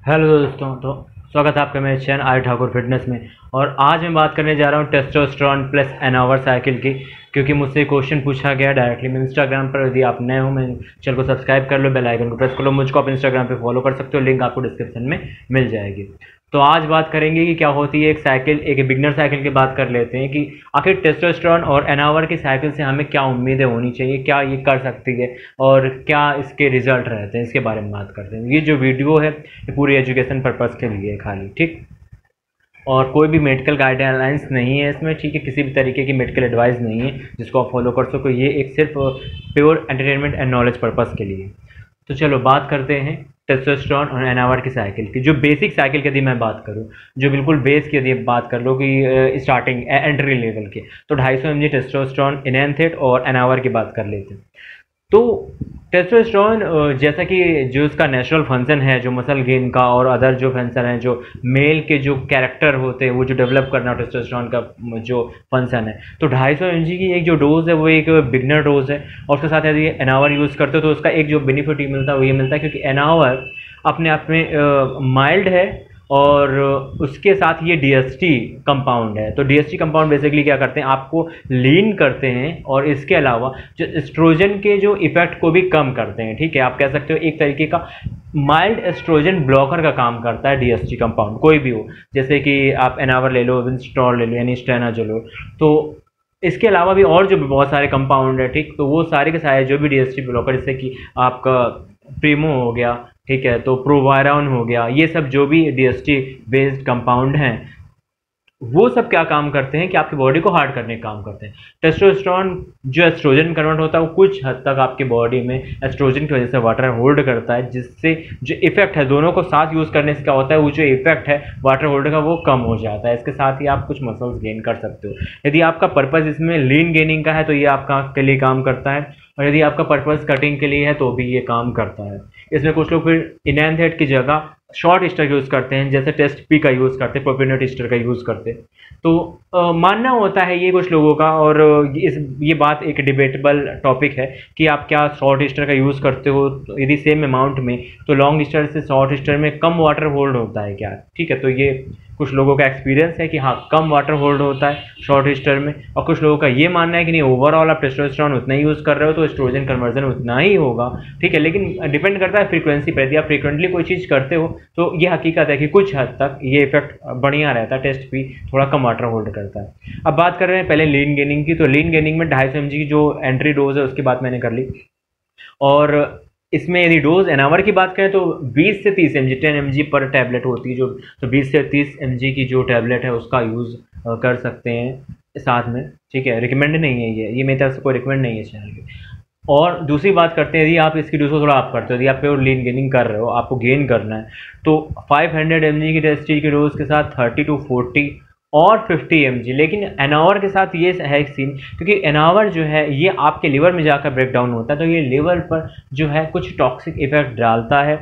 Hello दोस्तों, तो स्वागत है आपका मेरे चैनल आई ठाकुर फिटनेस में। और आज मैं बात करने जा रहा हूँ टेस्टोस्टेरोन प्लस एनॉवर साइकिल की, क्योंकि मुझसे क्वेश्चन पूछा गया डायरेक्टली। मैं इंस्टाग्राम पर, यदि आप नए हो, मैं चैनल को सब्सक्राइब कर लो, बेल आइकन को प्रेस कर लो। मुझको आप इंस्टाग्राम पे फॉलो कर सकते हो, लिंक आपको डिस्क्रिप्शन में मिल जाएगी। तो आज बात करेंगे कि क्या होती है एक साइकिल, एक बिगनर साइकिल की बात कर लेते हैं कि आखिर टेस्टोस्टेरोन और एनॉवर की साइकिल से हमें क्या उम्मीदें होनी चाहिए, क्या ये कर सकती है और क्या इसके रिजल्ट रहते हैं, इसके बारे में बात करते हैं। ये जो वीडियो है ये पूरी एजुकेशन पर्पज़ के लिए है खाली, ठीक। और कोई भी मेडिकल गाइडलाइंस नहीं है इसमें, ठीक है। किसी भी तरीके की मेडिकल एडवाइस नहीं है जिसको आप फॉलो कर सको। ये एक सिर्फ pure entertainment and knowledge purpose के लिए। तो चलो बात करते हैं टेस्टोस्टेरोन और एनॉवर की साइकिल की। जो बेसिक साइकिल की यदि मैं बात करूं, जो बिल्कुल बेस की यदि बात कर लो कि स्टार्टिंग एंट्री लेवल की, तो 250 mg टेस्टोस्टेरोन इनैंथेट और एनॉवर की बात कर लेते हैं। तो टेस्टोस्टेरोन जैसा कि जो इसका नेचुरल फंक्शन है, जो मसल गेन का और अदर जो फंक्शन है, जो मेल के जो कैरेक्टर होते हैं वो जो डेवलप करना टेस्टोस्टेरोन का जो फंक्शन है, तो 250 mg की एक जो डोज है वो एक बिगनर डोज है। और उसके साथ यदि एनॉवर यूज़ करते हो तो उसका एक जो बेनिफिट ये मिलता है वो ये मिलता है क्योंकि एनॉवर अपने आप में माइल्ड है और उसके साथ ये डीएसटी कंपाउंड है। तो डीएसटी कंपाउंड बेसिकली क्या करते हैं, आपको लीन करते हैं और इसके अलावा जो एस्ट्रोजन के जो इफेक्ट को भी कम करते हैं, ठीक है। आप कह सकते हो एक तरीके का माइल्ड एस्ट्रोजन ब्लॉकर का काम करता है डीएसटी कंपाउंड, कोई भी हो। जैसे कि आप एनॉवर ले लो, विंस्टॉल ले लो, यानी स्टेनाजोल। तो इसके अलावा भी और जो भी बहुत सारे कंपाउंड है, ठीक। तो वो सारे के सारे जो भी डीएसटी ब्लॉकर, जैसे कि आपका प्रीमो हो गया, ठीक है, तो प्रोवायरॉन हो गया, ये सब जो भी डीएसटी बेस्ड कंपाउंड हैं वो सब क्या काम करते हैं कि आपकी बॉडी को हार्ड करने का काम करते हैं। टेस्टोस्टेरोन जो एस्ट्रोजन कन्वर्ट होता है वो कुछ हद तक आपकी बॉडी में एस्ट्रोजन की वजह से वाटर होल्ड करता है, जिससे जो इफेक्ट है दोनों को साथ यूज़ करने से क्या होता है, वो जो इफेक्ट है वाटर होल्ड का वो कम हो जाता है। इसके साथ ही आप कुछ मसल्स गेन कर सकते हो। यदि आपका पर्पज़ इसमें लीन गेनिंग का है तो ये आपका के लिए काम करता है, और यदि आपका पर्पज़ कटिंग के लिए है तो भी ये काम करता है। इसमें कुछ लोग फिर इनैंथेट की जगह शॉर्ट ईस्टर यूज़ करते हैं, जैसे टेस्ट पी का यूज़ करते हैं, प्रोपियोनेट ईस्टर का यूज़ करते हैं। तो मानना होता है ये कुछ लोगों का, और ये बात एक डिबेटेबल टॉपिक है कि आप क्या शॉर्ट ईस्टर का यूज़ करते हो तो यदि सेम अमाउंट में, तो लॉन्ग ईस्टर से शॉर्ट ईस्टर में कम वाटर होल्ड होता है क्या, ठीक है। तो ये कुछ लोगों का एक्सपीरियंस है कि हाँ कम वाटर होल्ड होता है शॉर्ट ईस्टर में, और कुछ लोगों का ये मानना है कि नहीं, ओवरऑल आप टेस्टोस्टेरोन उतना ही यूज़ कर रहे हो तो एस्ट्रोजन कन्वर्जन उतना ही होगा, ठीक है। लेकिन डिपेंड करता है फ्रीक्वेंसी पर। यदि आप फ्रीक्वेंटली कोई चीज़ करते हो तो ये हकीकत है कि कुछ हद तक ये इफेक्ट बढ़िया रहता है, टेस्ट भी थोड़ा कम वाटर होल्ड करता है। अब बात कर रहे हैं पहले लीन गेनिंग की। तो लीन गेनिंग में 250 mg की जो एंट्री डोज है उसकी बात मैंने कर ली। और इसमें यदि डोज एनॉवर की बात करें तो 20 से 30 mg 10 mg पर टैबलेट होती है जो, तो 20 से 30 mg की जो टैबलेट है उसका यूज़ कर सकते हैं साथ में, ठीक है। रिकमेंड नहीं है ये मेरी तरफ से कोई रिकमेंड नहीं है चैनल पे। और दूसरी बात करते हैं, यदि आप इसकी डोज को थोड़ा आप करते हो, यदि आप प्योर लीन गेनिंग कर रहे हो, आपको गेन करना है, तो 500 mg की टेस्टी की डोज के साथ 30 to 40 और 50 mg। लेकिन एनॉवर के साथ ये है एक सीन, क्योंकि एनॉवर जो है ये आपके लिवर में जाकर ब्रेक डाउन होता है, तो ये लिवर पर जो है कुछ टॉक्सिक इफेक्ट डालता है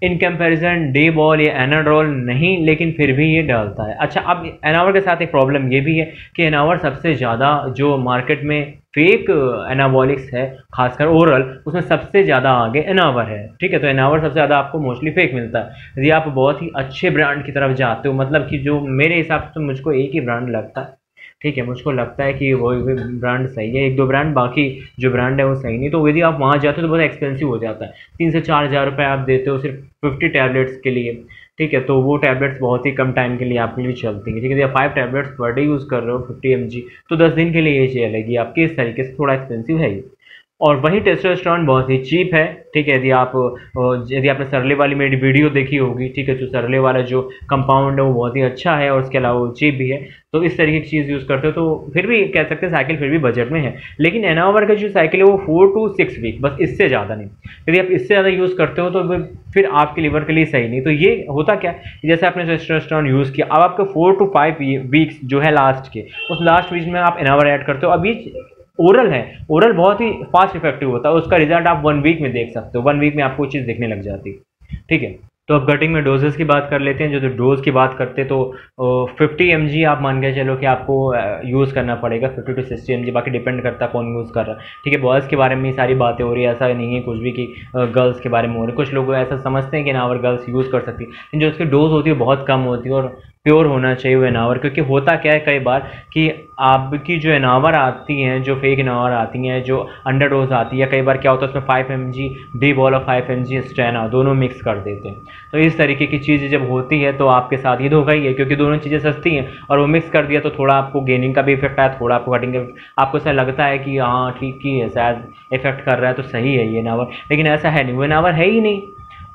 इन कंपैरिजन डे बॉल या एनाड्रोल नहीं, लेकिन फिर भी ये डालता है। अच्छा, अब एनॉवर के साथ एक प्रॉब्लम ये भी है कि एनॉवर सबसे ज़्यादा जो मार्केट में फेक एनाबॉलिक्स है, खासकर ओरल, उसमें सबसे ज़्यादा आगे एनॉवर है, ठीक है। तो एनॉवर सबसे ज़्यादा आपको मोस्टली फेक मिलता है। यदि आप बहुत ही अच्छे ब्रांड की तरफ जाते हो, मतलब कि जो मेरे हिसाब से तो मुझको एक ही ब्रांड लगता है, ठीक है, मुझको लगता है कि वो ब्रांड सही है, एक दो ब्रांड, बाकी जो ब्रांड है वो सही नहीं। तो यदि आप वहाँ जाते हो तो बहुत एक्सपेंसिव हो जाता है, 3 से 4 हज़ार रुपये आप देते हो सिर्फ 50 टैबलेट्स के लिए, ठीक है। तो वो टैबलेट्स बहुत ही कम टाइम के लिए आपके लिए चलती हैं, ठीक है। यदि आप 5 टैबलेट्स पर डे यूज़ कर रहे हो 50 mg, तो 10 दिन के लिए ये चलेगी आपकी। इस तरीके से थोड़ा एक्सपेंसिव है ये। और वही टेस्टोस्टेरोन बहुत ही चीप है, ठीक है। यदि आपने सरले वाली मेरी वीडियो देखी होगी, ठीक है, तो सरले वाला जो कंपाउंड है वो बहुत ही अच्छा है और उसके अलावा वो चीप भी है। तो इस तरीके की चीज़ यूज़ करते हो तो फिर भी कह सकते हैं साइकिल फिर भी बजट में है। लेकिन एनॉवर का जो साइकिल है वो 4 to 6 वीक, बस इससे ज़्यादा नहीं। यदि आप इससे ज़्यादा यूज़ करते हो तो फिर आपके लिवर के लिए सही नहीं। तो ये होता क्या, जैसे आपने टेस्टोस्टेरोन यूज़ किया, अब आपके 4 to 5 वीक्स जो है लास्ट के, उस लास्ट वीक में आप एनॉवर ऐड करते हो। अभी ओरल है, ओरल बहुत ही फास्ट इफेक्टिव होता है, उसका रिजल्ट आप 1 वीक में देख सकते हो। 1 वीक में आपको चीज़ दिखने लग जाती है, ठीक है। तो अब कटिंग में डोजेस की बात कर लेते हैं। जो डोज की बात करते हैं तो 50 mg आप मान के चलो कि आपको यूज़ करना पड़ेगा, 50 to 60 mg, बाकी डिपेंड करता है कौन यूज़ कर रहा है। ठीक है, बॉयज़ के बारे में सारी बातें हो रही है, ऐसा नहीं है कुछ भी कि गर्ल्स के बारे में हो रही है। कुछ लोग ऐसा समझते हैं कि इनावर गर्ल्स यूज़ कर सकती है, लेकिन जो उसकी डोज होती है बहुत कम होती है और प्योर होना चाहिए वो इनावर। क्योंकि होता क्या है कई बार कि आपकी जो इनावर आती हैं, जो फेक इनावर आती हैं, जो अंडर डोज आती है, कई बार क्या होता है उसमें 5 mg डी बॉल और 5 mg स्टेना दोनों मिक्स कर देते हैं। तो इस तरीके की चीज़ें जब होती है तो आपके साथ ये धोखा ही है, क्योंकि दोनों चीज़ें सस्ती हैं और वो मिक्स कर दिया तो थोड़ा आपको गेनिंग का भी इफेक्ट आया, थोड़ा आपको कटिंग का आपको ऐसा लगता है कि हाँ ठीक ही है, शायद इफेक्ट कर रहा है तो सही है ये इनावर, लेकिन ऐसा है नहीं, वो इनावर है ही नहीं।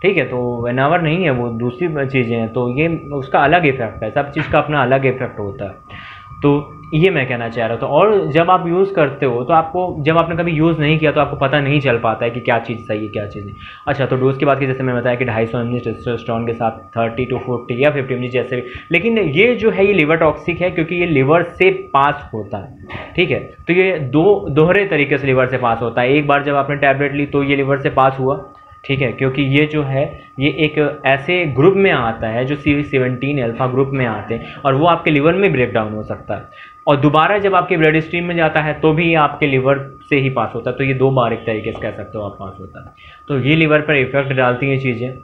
ठीक है, तो इनावर नहीं है, वो दूसरी चीज़ें हैं, तो ये उसका अलग इफेक्ट है, सब चीज़ का अपना अलग इफेक्ट होता है। तो ये मैं कहना चाह रहा था। और जब आप यूज़ करते हो तो आपको, जब आपने कभी यूज़ नहीं किया तो आपको पता नहीं चल पाता है कि क्या चीज़ सही है क्या चीज़ नहीं। अच्छा, तो डोज की बात की, जैसे मैं बताया कि 250 mg टेस्टोस्टेरोन के साथ 30 to 40 या 50 mg जैसे भी, लेकिन ये जो है ये लिवर टॉक्सिक है क्योंकि ये लिवर से पास होता है। ठीक है, तो ये दोहरे तरीके से लिवर से पास होता है। एक बार जब आपने टैबलेट ली तो ये लिवर से पास हुआ, ठीक है, क्योंकि ये जो है ये एक ऐसे ग्रुप में आता है जो C17 अल्फा ग्रुप में आते हैं और वो आपके लिवर में ब्रेक डाउन हो सकता है और दोबारा जब आपके ब्लड स्ट्रीम में जाता है तो भी आपके लिवर से ही पास होता है। तो ये दो बार एक तरीके से कह सकते हो आप पास होता है। तो ये लिवर पर इफेक्ट डालती हैं चीज़ें,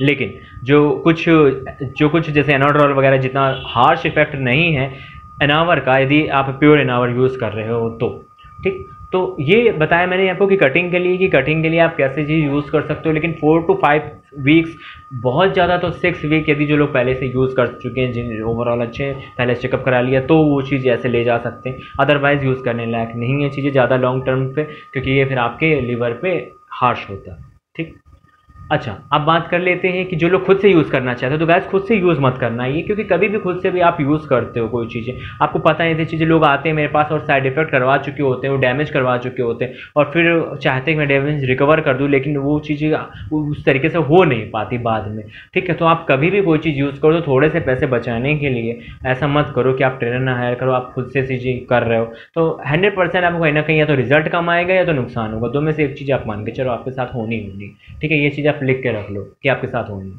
लेकिन जो कुछ जैसे एनाड्रोल वगैरह जितना हार्श इफेक्ट नहीं है इनावर का, यदि आप प्योर इनावर यूज़ कर रहे हो तो। ठीक, तो ये बताया मैंने आपको कि कटिंग के लिए आप कैसे चीज़ यूज़ कर सकते हो, लेकिन 4 to 5 वीक्स, बहुत ज़्यादा तो 6 वीक, यदि जो लोग पहले से यूज़ कर चुके हैं, जिन ओवरऑल अच्छे हैं, पहले चेकअप करा लिया, तो वो चीज़ ऐसे ले जा सकते हैं। अदरवाइज़ यूज़ करने लायक नहीं है चीज़ें ज़्यादा लॉन्ग टर्म पे, क्योंकि ये फिर आपके लिवर पे हार्श होता है। ठीक, अच्छा, अब बात कर लेते हैं कि जो लोग खुद से यूज़ करना चाहते हैं, तो गैस खुद से यूज़ मत करना ये, क्योंकि कभी भी खुद से भी आप यूज़ करते हो कोई चीज़ें, आपको पता नहीं थी चीज़ें, लोग आते हैं मेरे पास और साइड इफेक्ट करवा चुके होते हैं, वो डैमेज करवा चुके होते हैं और फिर चाहते हैं कि मैं डैमेज रिकवर कर दूँ, लेकिन वो चीज़ें उस तरीके से हो नहीं पाती बाद में। ठीक है, तो आप कभी भी कोई चीज़ यूज़ करो तो थोड़े से पैसे बचाने के लिए ऐसा मत करो कि आप ट्रेनर ना हायर करो, आप खुद से चीज़ें कर रहे हो तो 100% आपको कहीं ना कहीं या तो रिजल्ट कम आएगा या तो नुकसान होगा, दो में से एक चीज़ आप मान के चलो आपके साथ होनी होनी। ठीक है, ये चीज़ आप लिख के रख लो कि आपके साथ होनी।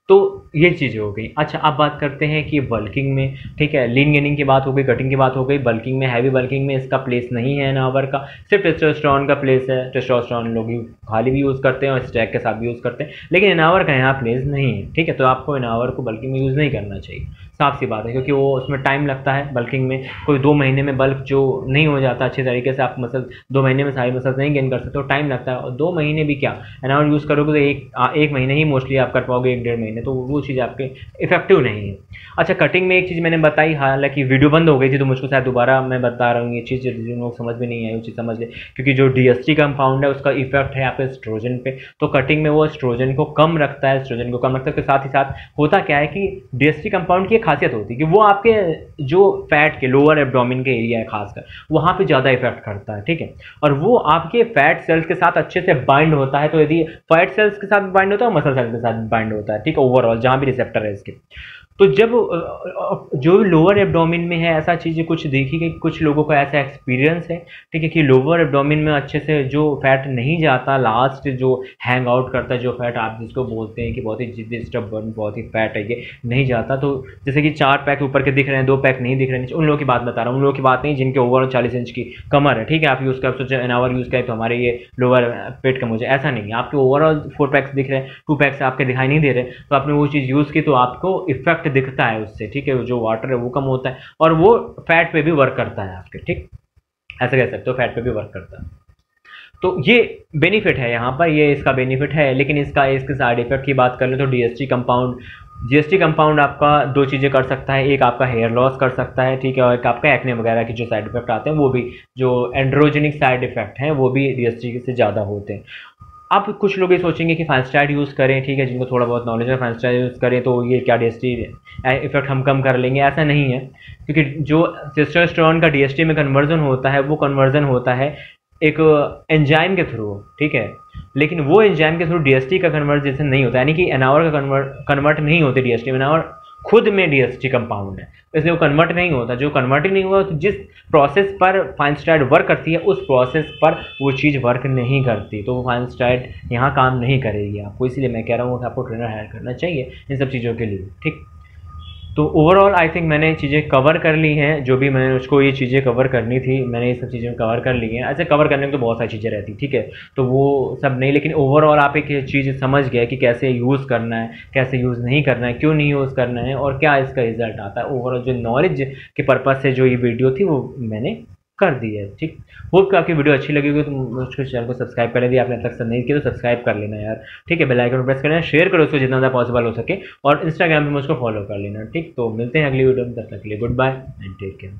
तो ये चीज़ें हो गई। अच्छा, अब बात करते हैं कि बल्किंग में, ठीक है, लीन गेनिंग की बात हो गई, कटिंग की बात हो गई, बल्किंग में, हैवी बल्किंग में इसका प्लेस नहीं है इनावर का, सिर्फ टेस्टोस्टेरोन का प्लेस है। टेस्टोस्टेरोन लोग खाली भी यूज़ करते हैं और स्टैक के साथ भी यूज़ करते हैं, लेकिन इनावर का यहाँ प्लेस नहीं है। ठीक है, तो आपको इनावर को बल्किंग में यूज़ नहीं करना चाहिए, साफ सी बात है, क्योंकि वो उसमें टाइम लगता है बल्किंग में। कोई 2 महीने में बल्क जो नहीं हो जाता अच्छे तरीके से, आप मसल 2 महीने में सारी मसल्स नहीं गेन कर सकते, तो टाइम लगता है। और 2 महीने भी क्या, इनावर यूज़ करोगे तो एक महीने ही मोस्टली आप कर पाओगे, 1-1.5 महीने, तो वो चीज़ आपके इफेक्टिव नहीं है। अच्छा, कटिंग में एक चीज़ मैंने बताई, हालांकि वीडियो बंद हो गई थी तो मुझको शायद दोबारा मैं बता रहा हूँ ये चीज़, जिन लोग समझ में नहीं आई वो चीज़ समझ ले, क्योंकि जो DHT कंपाउंड है उसका इफेक्ट है आपके एस्ट्रोजन पे, तो कटिंग में वो एस्ट्रोजन को कम रखता है, एस्ट्रोजन को कम रखता है। के साथ ही साथ होता क्या है कि DHT कंपाउंड की एक खासियत होती है कि वो आपके जो फैट के लोअर एब्डोमेन के एरिया है खासकर वहाँ पे ज़्यादा इफेक्ट करता है। ठीक है, और वो आपके फैट सेल्स के साथ अच्छे से बाइंड होता है, तो यदि फैट सेल्स के साथ बाइंड होता है, मसल सेल्स के साथ बाइंड होता है, ठीक है, ओवरऑल जहाँ भी रिसेप्टर है इसके। तो जब जो लोअर एब्डोमेन में है, ऐसा चीज़ें कुछ देखी कि कुछ लोगों का ऐसा एक्सपीरियंस है, ठीक है, कि लोअर एब्डोमेन में अच्छे से जो फैट नहीं जाता, लास्ट जो हैंग आउट करता है, जो फैट आप जिसको बोलते हैं कि बहुत ही जिद्दी स्टबर्न बहुत ही फैट है, ये नहीं जाता। तो जैसे कि 4 पैक ऊपर के दिख रहे हैं, 2 पैक नहीं दिख रहे हैं, उन लोगों की बात बता रहा हूँ, उन लोगों की बात नहीं जिनके ओवरऑल 40 इंच की कमर है। ठीक है, आप यूज़ कर सोचे इनावर यूज़ करें तो हमारे ये लोअर पेट कम हो जाए, ऐसा नहीं है। आपके ओवरऑल 4 पैक्स दिख रहे हैं, 2 पैक्स आपके दिखाई नहीं दे रहे, तो आपने वो चीज़ यूज़ की तो आपको इफेक्ट दिखता है उससे। ठीक है, जो वाटर है वो कम होता है और वो फैट पे भी वर्क करता है आपके। ठीक, ऐसा कह सकते हो, फैट पे भी वर्क करता है। तो ये बेनिफिट है यहाँ पर, ये इसका बेनिफिट है, लेकिन इसके साइड इफेक्ट की बात कर ले तो DHT कंपाउंड आपका 2 चीज़ें कर सकता है, एक आपका हेयर लॉस कर सकता है, ठीक है, और एक आपका एक्ने वगैरह के जो साइड इफेक्ट आते हैं वो भी, जो एंड्रोजेनिक साइड इफेक्ट हैं वो भी DHT से ज़्यादा होते हैं। अब कुछ लोग ये सोचेंगे कि फाइनस्टाइड यूज़ करें, ठीक है, जिनको थोड़ा बहुत नॉलेज है, फाइनस्टाइड यूज़ करें तो ये क्या DHT इफेक्ट हम कम कर लेंगे, ऐसा नहीं है। क्योंकि जो टेस्टोस्टेरोन का DHT में कन्वर्जन होता है वो कन्वर्जन होता है एक एंजाइम के थ्रू, ठीक है, लेकिन वो एंजाइम के थ्रू DHT का कन्वर्जन नहीं होता, यानी कि एनावर का कन्वर्ट नहीं होते DHT में, एनावर खुद में डीएसटी कंपाउंड है, इसलिए वो कन्वर्ट नहीं होता। जो कन्वर्ट ही नहीं हुआ तो जिस प्रोसेस पर फाइनस्टाइड वर्क करती है उस प्रोसेस पर वो चीज़ वर्क नहीं करती, तो वो फाइनस्टाइड यहाँ काम नहीं करेगी आपको। इसीलिए मैं कह रहा हूँ कि आपको ट्रेनर हायर करना चाहिए इन सब चीज़ों के लिए, ठीक। तो ओवरऑल आई थिंक मैंने चीज़ें कवर कर ली हैं, जो भी मैंने उसको ये चीज़ें कवर करनी थी मैंने ये सब चीज़ें कवर कर ली हैं। ऐसे कवर करने में तो बहुत सारी चीज़ें रहती, ठीक है, तो वो सब नहीं, लेकिन ओवरऑल आप एक चीज़ समझ गए कि कैसे यूज़ करना है, कैसे यूज़ नहीं करना है, क्यों नहीं यूज़ करना है और क्या इसका रिजल्ट आता है। ओवरऑल जो नॉलेज के पर्पज़ से जो ये वीडियो थी वो मैंने कर दी है, ठीक। होप कि आपकी वीडियो अच्छी लगी होगी, तो मुझको चैनल को सब्सक्राइब कर लेना, आपने अब तक नहीं किया तो सब्सक्राइब कर लेना यार, ठीक है। बेल आइकन प्रेस करना, शेयर करो उसको जितना ज़्यादा पॉसिबल हो सके, और इंस्टाग्राम पे मुझको फॉलो कर लेना, ठीक। तो मिलते हैं अगली वीडियो में, तब तक के लिए good bye and take care.